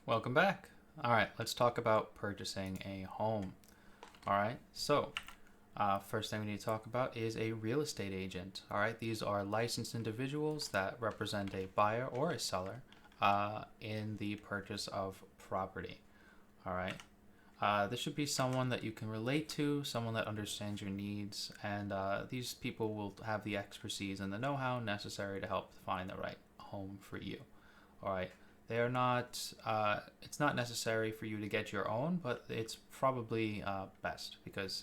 Welcome back. All right, let's talk about purchasing a home. All right, so first thing we need to talk about is a real estate agent. All right, these are licensed individuals that represent a buyer or a seller in the purchase of property. All right, this should be someone that you can relate to, someone that understands your needs, and these people will have the expertise and the know how necessary to help find the right home for you. All right. They are not, it's not necessary for you to get your own, but it's probably best because,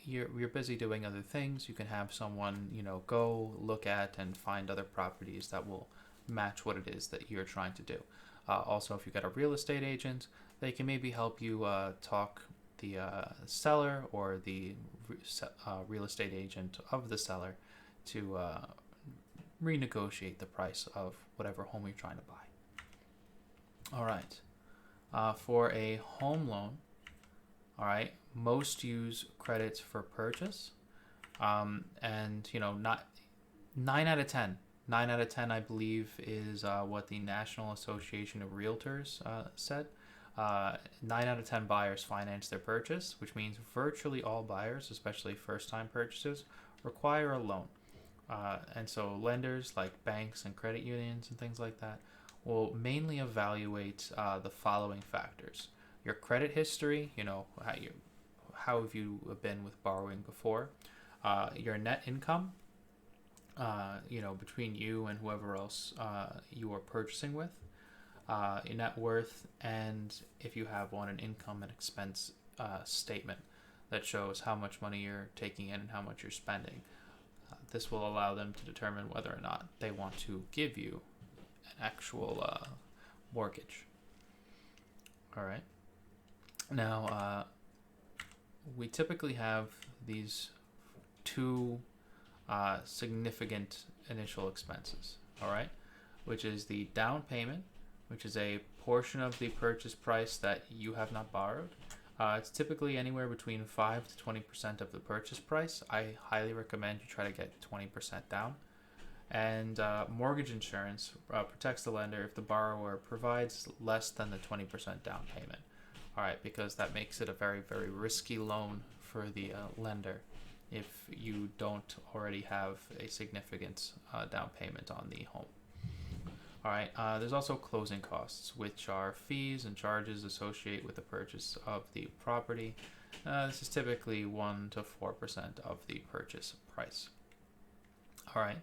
you're busy doing other things. You can have someone, go look at and find other properties that will match what it is that you're trying to do. Also, if you get a real estate agent, they can maybe help you talk the seller or the real estate agent of the seller to renegotiate the price of whatever home you're trying to buy. All right. For a home loan, all right, most use credits for purchase. And, not 9 out of 10. 9 out of 10, I believe, is what the National Association of Realtors said. 9 out of 10 buyers finance their purchase, which means virtually all buyers, especially first-time purchases, require a loan. And so lenders like banks and credit unions and things like that will mainly evaluate the following factors: your credit history, how have you been with borrowing before, your net income, between you and whoever else you are purchasing with, your net worth, and if you have an income and expense statement that shows how much money you're taking in and how much you're spending. This will allow them to determine whether or not they want to give you an actual mortgage. All right. Now, we typically have these two significant initial expenses, all right, which is the down payment, which is a portion of the purchase price that you have not borrowed. It's typically anywhere between 5 to 20% of the purchase price. I highly recommend you try to get 20% down. And mortgage insurance protects the lender if the borrower provides less than the 20% down payment. All right, because that makes it a very, very risky loan for the lender if you don't already have a significant down payment on the home. All right, there's also closing costs, which are fees and charges associated with the purchase of the property. This is typically 1 to 4% of the purchase price. All right,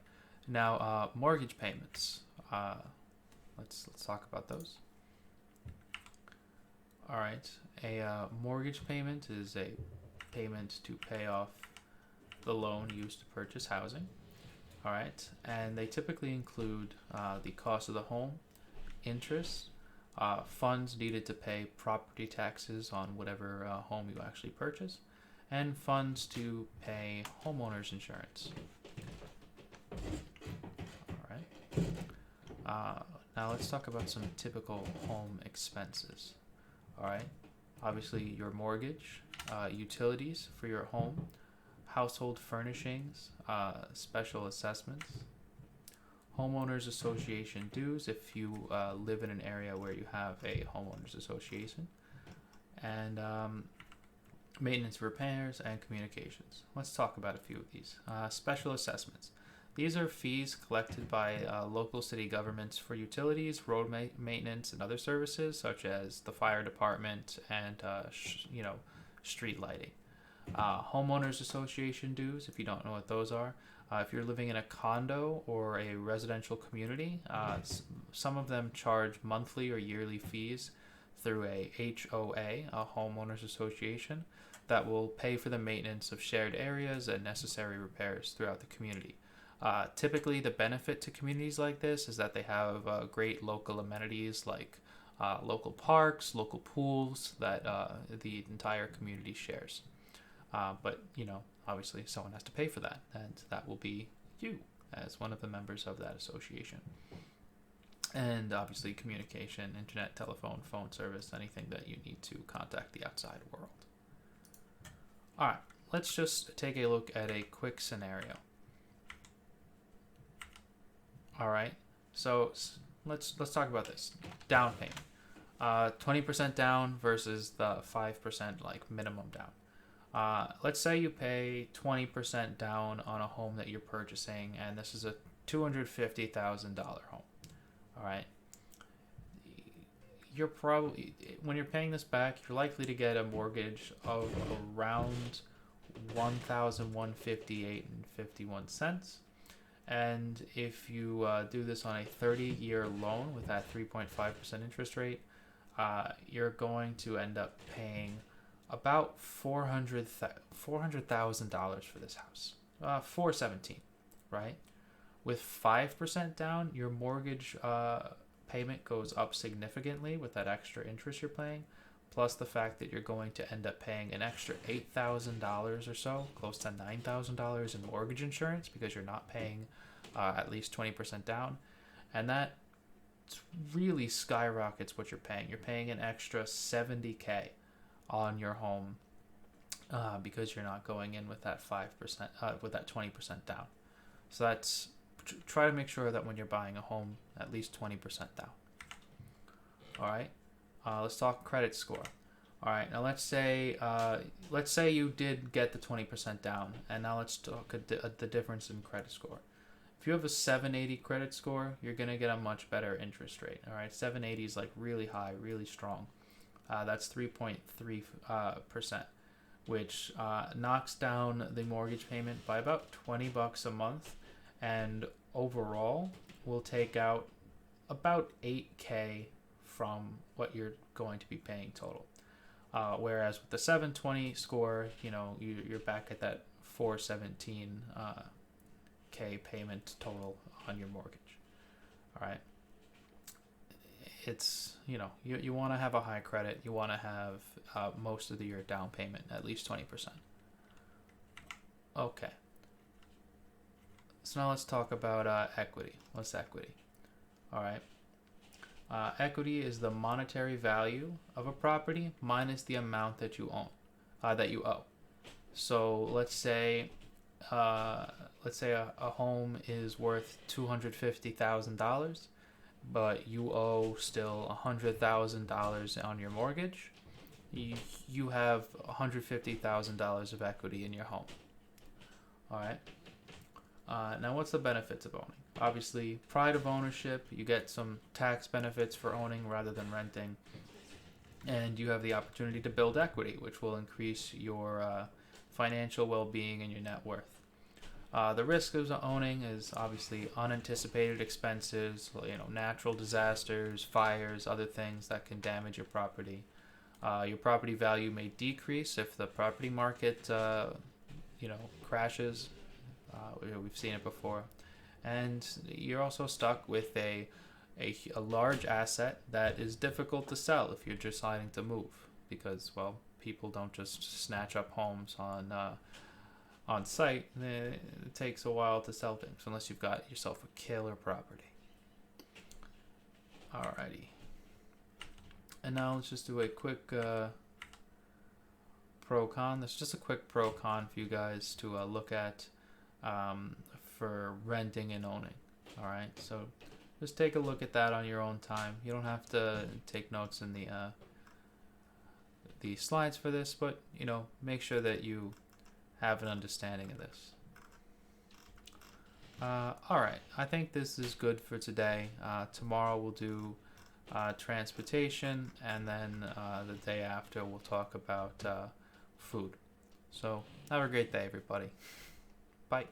now mortgage payments. Let's talk about those. All right, a mortgage payment is a payment to pay off the loan used to purchase housing. All right, and they typically include the cost of the home, interest, funds needed to pay property taxes on whatever home you actually purchase, and funds to pay homeowners insurance. All right. Now let's talk about some typical home expenses. All right, obviously your mortgage, utilities for your home, household furnishings, special assessments, homeowners association dues if you live in an area where you have a homeowners association, and maintenance, repairs, and communications. Let's talk about a few of these. Special assessments. These are fees collected by local city governments for utilities, road maintenance, and other services such as the fire department and street lighting. Homeowners association dues, if you don't know what those are. If you're living in a condo or a residential community, some of them charge monthly or yearly fees through a HOA, a homeowners association, that will pay for the maintenance of shared areas and necessary repairs throughout the community. Typically, the benefit to communities like this is that they have great local amenities like local parks, local pools that the entire community shares. But, obviously someone has to pay for that, and that will be you as one of the members of that association. And obviously communication, internet, telephone, phone service, anything that you need to contact the outside world. All right, let's just take a look at a quick scenario. All right, so let's talk about this down payment. 20% down versus the 5% like minimum down. Let's say you pay 20% down on a home that you're purchasing, and this is a $250,000 home. All right. You're probably, when you're paying this back, you're likely to get a mortgage of around $1,158.51. And if you do this on a 30-year loan with that 3.5% interest rate, you're going to end up paying about $400,000 for this house. 417, right? With 5% down, your mortgage payment goes up significantly with that extra interest you're paying, plus the fact that you're going to end up paying an extra $8,000 or so, close to $9,000 in mortgage insurance because you're not paying at least 20% down. And that really skyrockets what you're paying. You're paying an extra $70K on your home because you're not going in with that 5%, with that 20% down. So that's, try to make sure that when you're buying a home, at least 20% down. All right. Let's talk credit score. All right. Now let's say you did get the 20% down, and now let's talk the difference in credit score. If you have a 780 credit score, you're gonna get a much better interest rate. All right. 780 is like really high, really strong. That's 3.3%, which knocks down the mortgage payment by about $20 a month, and overall will take out about $8K from what you're going to be paying total. Whereas with the 720 score, you're back at that 417K payment total on your mortgage. All right. It's, you want to have a high credit. You want to have most of your down payment, at least 20%. Okay. So now let's talk about equity. What's equity? All right. Equity is the monetary value of a property minus the amount that you own, that you owe. So let's say a home is worth $250,000, but you owe still $100,000 on your mortgage. You have $150,000 of equity in your home. All right. Now, what's the benefits of owning? Obviously, pride of ownership. You get some tax benefits for owning rather than renting. And you have the opportunity to build equity, which will increase your financial well-being and your net worth. The risk of owning is obviously unanticipated expenses, natural disasters, fires, other things that can damage your property. Your property value may decrease if the property market, crashes. We've seen it before. And you're also stuck with a large asset that is difficult to sell if you're deciding to move, because, well, people don't just snatch up homes on site. It takes a while to sell things unless you've got yourself a killer property. Alrighty. And now let's just do a quick pro-con. This is just a quick pro-con for you guys to look at for renting and owning. All right, so just take a look at that on your own time. You don't have to take notes in the slides for this, but make sure that you have an understanding of this. All right, I think this is good for today. Tomorrow we'll do transportation, and then the day after we'll talk about food. So have a great day, everybody. Bye.